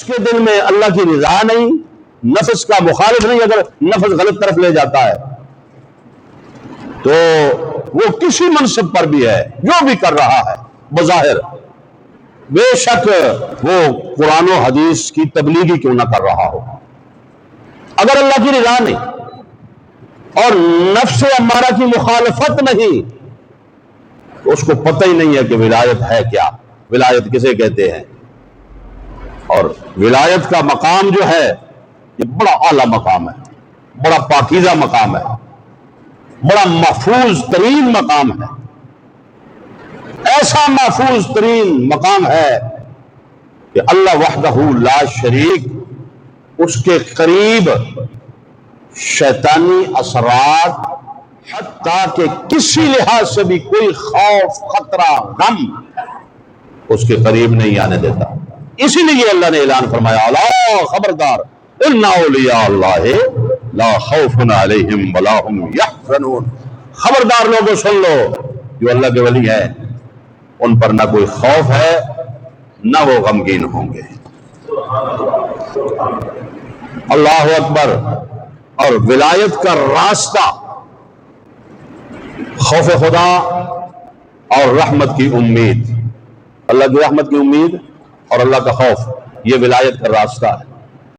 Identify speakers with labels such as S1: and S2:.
S1: اس کے دل میں اللہ کی رضا نہیں، نفس کا مخالف نہیں، اگر نفس غلط طرف لے جاتا ہے تو وہ کسی منصب پر بھی ہے، جو بھی کر رہا ہے بظاہر، بے شک وہ قرآن و حدیث کی تبلیغی کیوں نہ کر رہا ہو، اگر اللہ کی رضا نہیں اور نفس امارہ کی مخالفت نہیں تو اس کو پتہ ہی نہیں ہے کہ ولایت ہے کیا، ولایت کسے کہتے ہیں۔ اور ولایت کا مقام جو ہے یہ بڑا اعلیٰ مقام ہے، بڑا پاکیزہ مقام ہے، بڑا محفوظ ترین مقام ہے، ایسا محفوظ ترین مقام ہے کہ اللہ وحدہ لا شریک، اس کے قریب شیطانی اثرات حتیٰ کہ کسی لحاظ سے بھی کوئی خوف، خطرہ، غم اس کے قریب نہیں آنے دیتا۔ اسی لیے اللہ نے اعلان فرمایا الا خبردار ان اولیاء اللہ لا خوف علیہم ولا هم یحزنون، خبردار لوگوں سن لو، جو اللہ کے ولی ہیں ان پر نہ کوئی خوف ہے نہ وہ غمگین ہوں گے۔ اللہ اکبر۔ اور ولایت کا راستہ خوف خدا اور رحمت کی امید، اللہ کی رحمت کی امید اور اللہ کا خوف، یہ ولایت کا راستہ ہے۔